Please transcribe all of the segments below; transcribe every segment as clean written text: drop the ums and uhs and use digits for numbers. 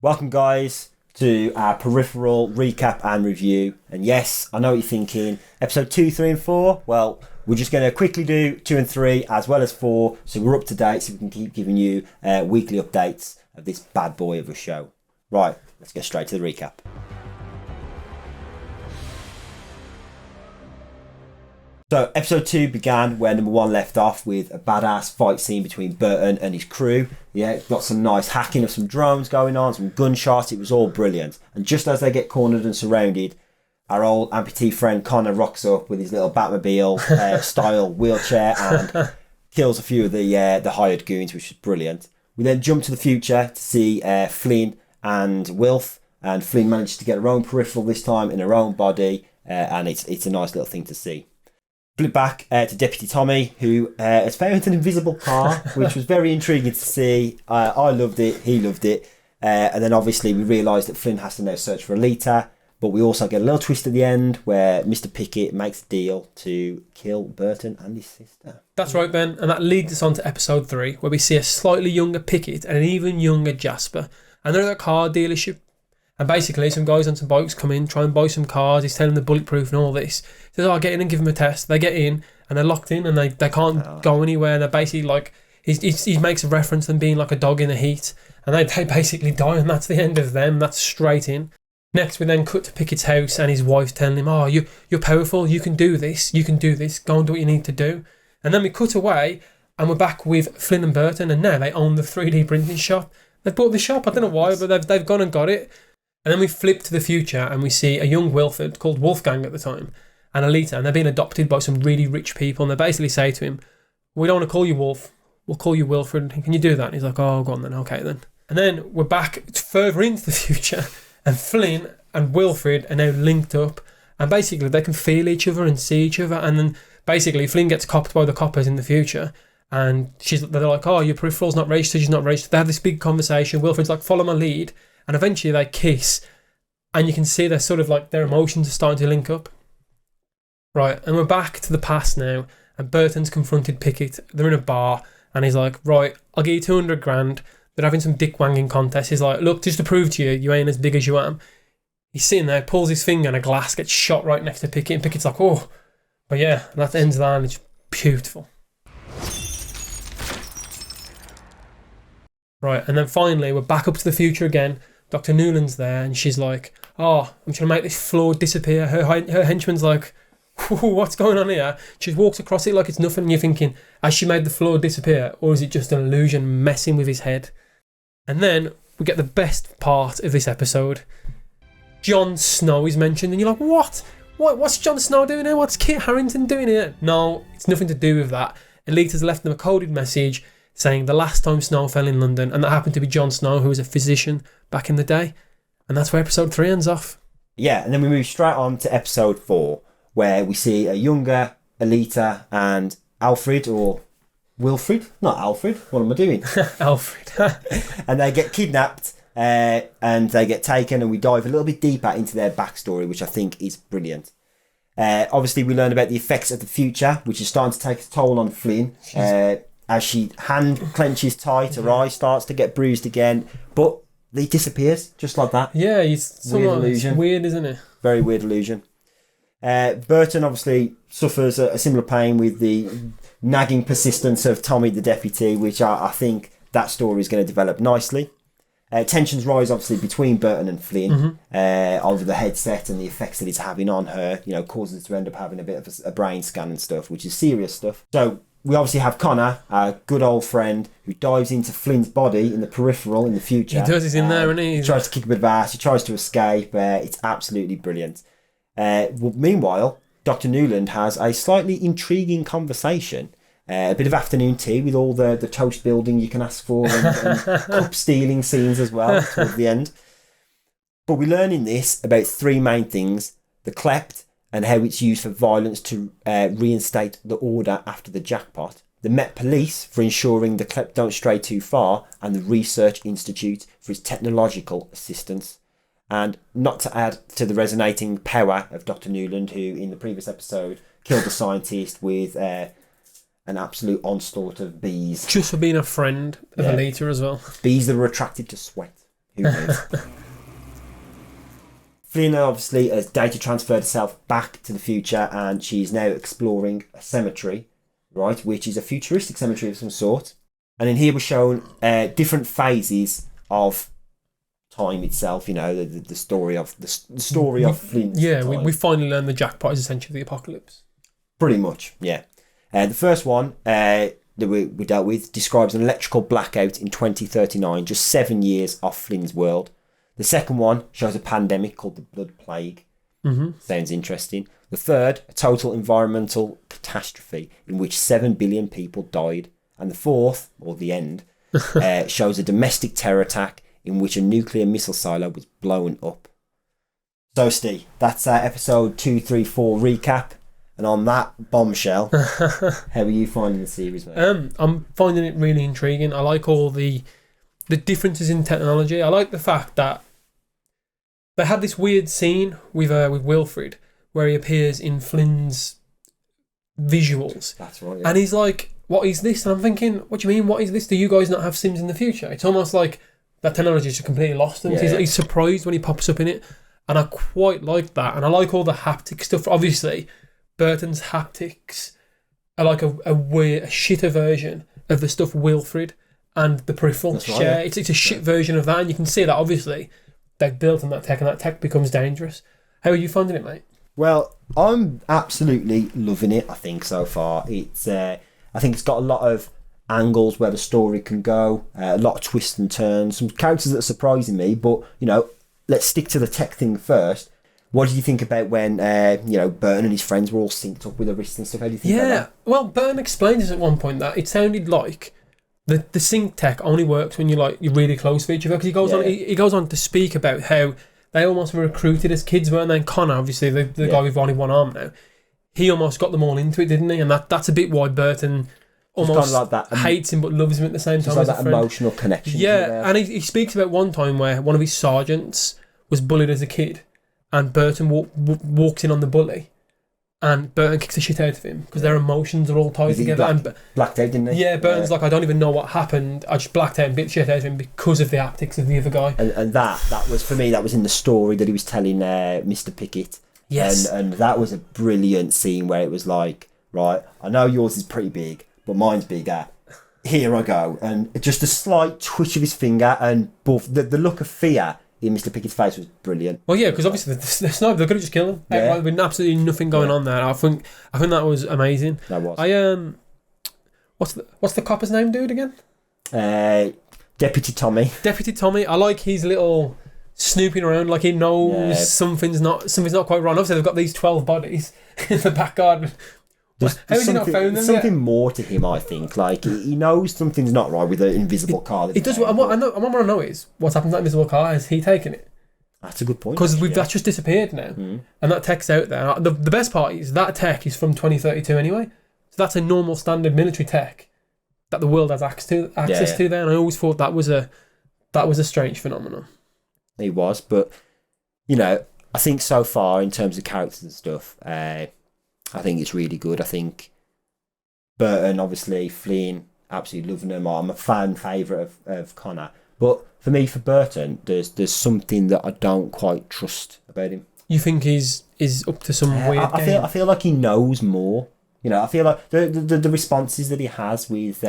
Welcome, guys, to our Peripheral recap and review. And yes, I know what you're thinking. Episode 2, 3 and 4. Well, we're just going to quickly do 2 and 3 as well as 4. So we're up to date so we can keep giving you weekly updates of this bad boy of a show. Right, let's get straight to the recap. So episode 2 began where number 1 left off with a badass fight scene between Burton and his crew. Yeah, got some nice hacking of some drones going on, some gunshots. It was all brilliant. And just as they get cornered and surrounded, our old amputee friend Connor rocks up with his little Batmobile style wheelchair and kills a few of the hired goons, which is brilliant. We then jump to the future to see Flynn and Wilf, and Flynn manages to get her own peripheral this time in her own body, and it's a nice little thing to see. Flip back to Deputy Tommy, who has found an invisible car, which was very intriguing to see. I loved it, he loved it. And then obviously we realise that Flynn has to now search for Alita, but we also get a little twist at the end where Mr. Pickett makes a deal to kill Burton and his sister. That's right, Ben, and that leads us on to episode 3, where we see a slightly younger Pickett and an even younger Jasper, and they're at a car dealership. And basically, some guys on some bikes come in, try and buy some cars. He's telling them they're bulletproof and all this. He says, get in and give them a test. They get in, and they're locked in, and they can't go anywhere. And they're basically like, he makes a reference to them being like a dog in the heat. And they basically die, and that's the end of them. That's straight in. Next, we then cut to Pickett's house, and his wife's telling him, you're powerful. You can do this. You can do this. Go and do what you need to do. And then we cut away, and we're back with Flynn and Burton, and now they own the 3D printing shop. They've bought the shop. I don't know why, but they've gone and got it. And then we flip to the future and we see a young Wilfred called Wolfgang at the time and Alita, and they're being adopted by some really rich people, and they basically say to him, we don't want to call you Wolf, we'll call you Wilfred. Can you do that? And he's like, go on then, okay then. And then we're back further into the future, and Flynn and Wilfred are now linked up, and basically they can feel each other and see each other. And then basically Flynn gets copped by the coppers in the future, and they're like, your peripheral's not registered, she's not registered. They have this big conversation. Wilfred's like, follow my lead. And eventually they kiss, and you can see they're sort of like their emotions are starting to link up. Right, and we're back to the past now, and Burton's confronted Pickett. They're in a bar, and he's like, right, I'll give you 200 grand. They're having some dick wanging contest. He's like, look, just to prove to you, you ain't as big as you am. He's sitting there, pulls his finger, and a glass gets shot right next to Pickett, and Pickett's like, oh. But yeah, and that ends that, and it's beautiful. Right, and then finally, we're back up to the future again. Dr. Newland's there, and she's like, I'm trying to make this floor disappear. Her henchman's like, what's going on here? She walks across it like it's nothing, and you're thinking, has she made the floor disappear, or is it just an illusion messing with his head? And then we get the best part of this episode. Jon Snow is mentioned, and you're like, what? What's Jon Snow doing here? What's Kit Harington doing here? No, it's nothing to do with that. Alita's left them a coded message saying the last time Snow fell in London, and that happened to be Jon Snow, who was a physician back in the day. And that's where episode 3 ends off. Yeah, and then we move straight on to episode 4, where we see a younger Alita and Alfred, or Wilfred, not Alfred, what am I doing? Alfred. And they get kidnapped, and they get taken, and we dive a little bit deeper into their backstory, which I think is brilliant. Obviously, we learn about the effects of the future, which is starting to take a toll on Flynn. As she hand clenches tight, her eye starts to get bruised again, but he disappears just like that. Yeah, weird illusion. It's weird, isn't it? Very weird illusion. Burton obviously suffers a similar pain with the nagging persistence of Tommy the deputy, which I think that story is going to develop nicely. Tensions rise obviously between Burton and Flynn over the headset and the effects that it's having on her. Causes her to end up having a bit of a brain scan and stuff, which is serious stuff. So we obviously have Connor, our good old friend, who dives into Flynn's body in the peripheral in the future. He does, he's in there, and he tries to kick a bit of ass, he tries to escape. It's absolutely brilliant. Meanwhile, Dr. Newland has a slightly intriguing conversation. A bit of afternoon tea with all the toast building you can ask for, and cup stealing scenes as well towards the end. But we learn in this about 3 main things: the clept, and how it's used for violence to reinstate the order after the jackpot, the Met Police for ensuring the clept don't stray too far, and the Research Institute for its technological assistance. And not to add to the resonating power of Dr. Newland, who in the previous episode killed a scientist with an absolute onslaught of bees. Just for being a friend of Alita as well. Bees that are attracted to sweat. Who knows? Flynn obviously has data transferred herself back to the future, and she's now exploring a cemetery, right, which is a futuristic cemetery of some sort. And in here we're shown different phases of time itself. You know, the story of the story of Flynn's time. We finally learned the jackpot is essentially the apocalypse. Pretty much, yeah. The first one that we dealt with describes an electrical blackout in 2039, just 7 years off Flynn's world. The second one shows a pandemic called the Blood Plague. Mm-hmm. Sounds interesting. The third, a total environmental catastrophe in which 7 billion people died. And the fourth, or the end, shows a domestic terror attack in which a nuclear missile silo was blown up. So, Steve, that's our episode 234 recap. And on that bombshell, how are you finding the series, mate? I'm finding it really intriguing. I like all the differences in technology. I like the fact that they had this weird scene with Wilfred where he appears in Flynn's visuals. That's right. Yeah. And he's like, "What is this?" And I'm thinking, "What do you mean? What is this? Do you guys not have Sims in the future?" It's almost like that technology is completely lost. And he's surprised when he pops up in it, and I quite like that. And I like all the haptic stuff. Obviously, Burton's haptics are like a shitter version of the stuff Wilfred and the Peripheral share. Right. It's a shit version of that, and you can see that obviously they've built on that tech, and that tech becomes dangerous. How are you finding it, mate? Well, I'm absolutely loving it. I think so far it's I think it's got a lot of angles where the story can go, a lot of twists and turns, some characters that are surprising me. But you know, let's stick to the tech thing first. What did you think about when Burton and his friends were all synced up with the wrists and stuff? How do you think about that? Well, Burton explained this at one point that it sounded like the sync tech only works when you're really close to each other. Because he goes on to speak about how they almost were recruited as kids, weren't they? And Connor, obviously the guy with only one arm now, he almost got them all into it, didn't he? And that's a bit why Burton almost like that, hates him but loves him at the same time. Like that emotional connection. Yeah, and he speaks about one time where one of his sergeants was bullied as a kid, and Burton walks in on the bully, and Burton kicks the shit out of him because their emotions are all tied together. Blacked out, didn't he? Yeah, Burton's like, I don't even know what happened. I just blacked out and bit the shit out of him because of the haptics of the other guy. And that was, for me, that was in the story that he was telling Mr. Pickett. Yes. And that was a brilliant scene where it was like, right, I know yours is pretty big, but mine's bigger. Here I go. And just a slight twitch of his finger, and both the look of fear in Mr. Pickett's face was brilliant. Well, yeah, because obviously the sniper, they're going to just kill him. Yeah. There's been absolutely nothing going on there. I think that was amazing. That was. What's the copper's name, dude, again? Deputy Tommy. Deputy Tommy. I like his little snooping around, like he knows something's not quite wrong. Obviously, they've got these 12 bodies in the back garden. How has he not found them something yet? More to him, I think. Like, he knows something's not right with the invisible car. He does. What I want to know is what's happened to that invisible car. Has he taken it? That's a good point. Because that's just disappeared now, and that tech's out there. The best part is that tech is from 2032 anyway. So that's a normal standard military tech that the world has access to there. And I always thought that was a strange phenomenon. It was, but I think so far in terms of characters and stuff, I think it's really good. I think Burton, obviously, Flynn, absolutely loving him. I'm a fan favourite of Connor. But for me, for Burton, there's something that I don't quite trust about him. You think he's up to some weird game? I feel like he knows more. I feel like the responses that he has with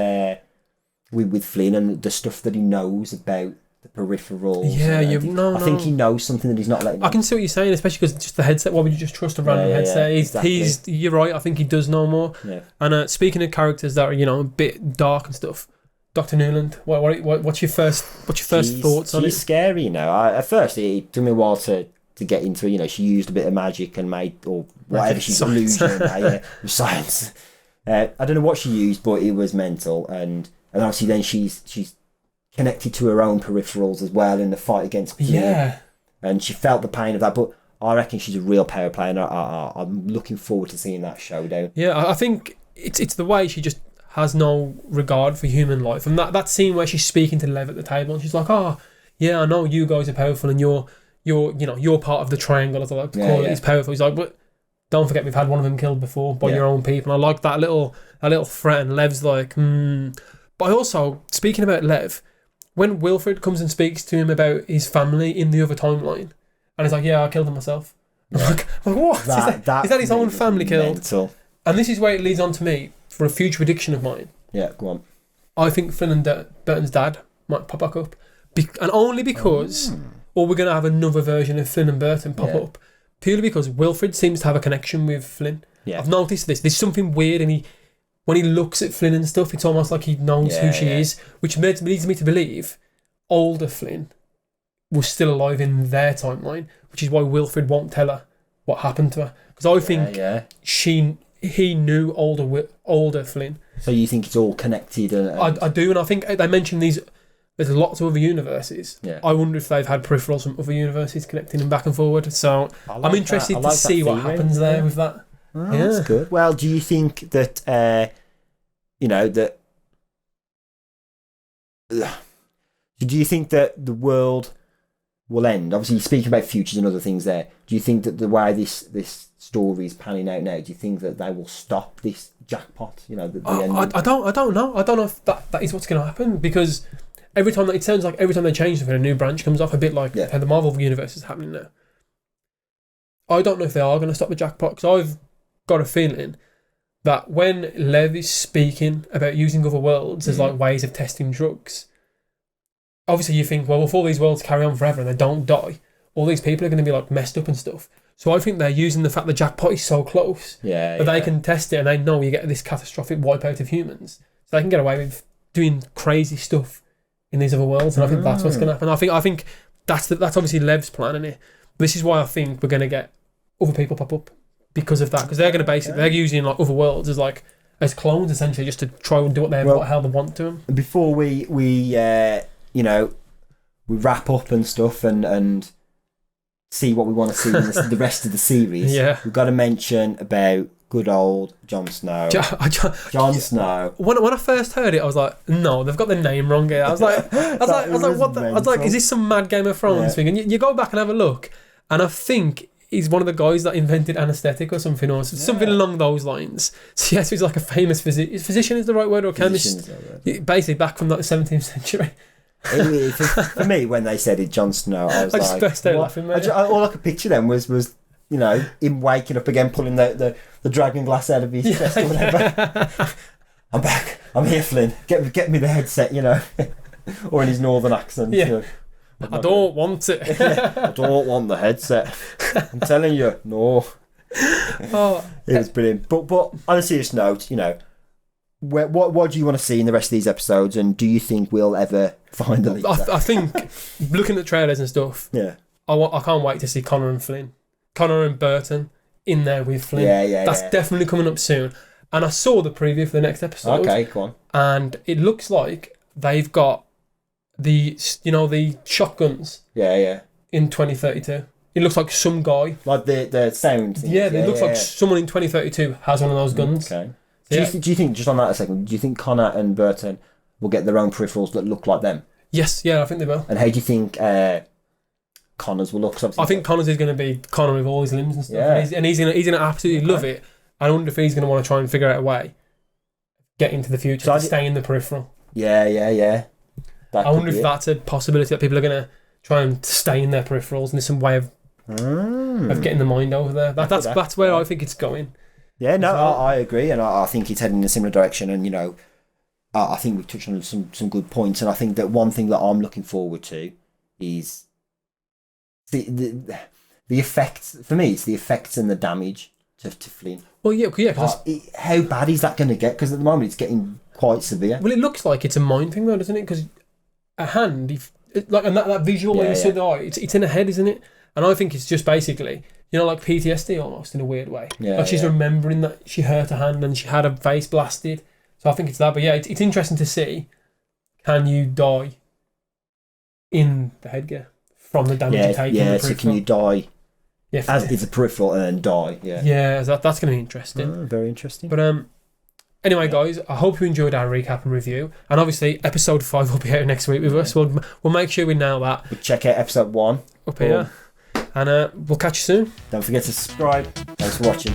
Flynn and the stuff that he knows about the peripherals. Yeah, I think he knows something that he's not letting. I can see what you're saying, especially because just the headset. Why would you just trust a random headset? Exactly. You're right. I think he does know more. Yeah. And speaking of characters that are a bit dark and stuff, Dr. Numand. What's your first thoughts on it? She's scary. At first, it took me a while to get into it. She used a bit of magic and made or whatever she's illusion. Science. I don't know what she used, but it was mental. And obviously, then she's connected to her own peripherals as well in the fight against Pickett. Yeah. And she felt the pain of that, but I reckon she's a real power player, and I'm looking forward to seeing that showdown. Yeah, I think it's the way she just has no regard for human life. And that scene where she's speaking to Lev at the table, and she's like, "Oh, yeah, I know you guys are powerful, and you're part of the triangle, as I like to call it. It's powerful." He's like, "But don't forget, we've had one of them killed before by your own people." And I like that little threat. And Lev's like, But I also, speaking about Lev, when Wilfred comes and speaks to him about his family in the other timeline, and he's like, "Yeah, I killed them myself." I'm like, what? Is that his own family killed? Mental. And this is where it leads on to me for a future prediction of mine. Yeah, go on. I think Flynn and Burton's dad might pop back up, and only because, or we're going to have another version of Flynn and Burton pop up, purely because Wilfred seems to have a connection with Flynn. Yeah. I've noticed this. There's something weird, and when he looks at Flynn and stuff, it's almost like he knows who she is, which leads me to believe older Flynn was still alive in their timeline, which is why Wilfred won't tell her what happened to her. Because I think he knew older Flynn. So you think it's all connected? I do, and I think they mentioned there's lots of other universes. Yeah. I wonder if they've had peripherals from other universes connecting them back and forward. So I'm interested to see what happens there with that. Oh, that's good. Well, do you think that, do you think that the world will end? Obviously, speaking about futures and other things there, do you think that the way this story is panning out now, do you think that they will stop this jackpot? The end? I don't know. I don't know if that is what's going to happen, because every time it sounds like every time they change something, a new branch comes off, a bit like how the Marvel universe is happening now. I don't know if they are going to stop the jackpot, because I've got a feeling that when Lev is speaking about using other worlds as like ways of testing drugs, obviously you think, well, if all these worlds carry on forever and they don't die, all these people are going to be like messed up and stuff. So I think they're using the fact the jackpot is so close that they can test it, and they know you get this catastrophic wipeout of humans, so they can get away with doing crazy stuff in these other worlds. And I think that's what's going to happen. I think that's obviously Lev's plan in it. This is why I think we're going to get other people pop up because of that, because they're going to they're using like other worlds as clones essentially, just to try and do what the hell they want to them. Before we wrap up and stuff and see what we want to see in the rest of the series, we've got to mention about good old Jon Snow. Jon Snow. When I first heard it, I was like, no, they've got the name wrong here. I was like, is this some mad Game of Thrones thing? And you go back and have a look, and I think he's one of the guys that invented anaesthetic or something, or something along those lines. So yes, he's like a famous physician is the right word, or chemist, basically back from like the 17th century. For me, when they said it, Jon Snow, I was I just burst out laughing. All I could picture then was him waking up again, pulling the dragon glass out of his chest or whatever. I'm back. I'm here, Flynn. Get me the headset, or in his northern accent. Yeah. I don't want it. I don't want the headset. I'm telling you, no. It was brilliant. But on a serious note, what do you want to see in the rest of these episodes, and do you think we'll ever find the leak? I think, looking at trailers and stuff, I can't wait to see Connor and Burton in there with Flynn. That's definitely coming up soon. And I saw the preview for the next episode. Okay, go on. And it looks like they've got the shotguns. In 2032. It looks like some guy. Like the sound thing. Yeah, it looks like someone in 2032 has one of those guns. Okay. Do you think, just on that a second, do you think Connor and Burton will get their own peripherals that look like them? Yes, I think they will. And how do you think Connor's will look? I think Connor's is going to be Connor with all his limbs and stuff. Yeah. And he's going to absolutely love it. I wonder if he's going to want to try and figure out a way get into the future to stay in the peripheral. Yeah. I wonder if that's a possibility, that people are going to try and stay in their peripherals, and there's some way of getting the mind over there. That's where I think it's going. Yeah, no, I agree, and I think it's heading in a similar direction. And I think we've touched on some good points, and I think that one thing that I'm looking forward to is the effects. For me, it's the effects and the damage to Flynn. Well, yeah. How bad is that going to get? Because at the moment, it's getting quite severe. Well, it looks like it's a mind thing, though, doesn't it? Because a hand, and that visual when you see the eye, it's in her head, isn't it? And I think it's just basically, like PTSD almost in a weird way. Yeah, like she's remembering that she hurt her hand and she had her face blasted. So I think it's that. But yeah, it's interesting to see, can you die in the headgear from the damage you take? Yeah, so can you die as it's a peripheral and then die? Yeah, that's going to be interesting. Very interesting. But anyway, guys, I hope you enjoyed our recap and review. And obviously, episode 5 will be out next week with us. We'll make sure we nail that. We'll check out episode 1 up here. And we'll catch you soon. Don't forget to subscribe. Thanks for watching.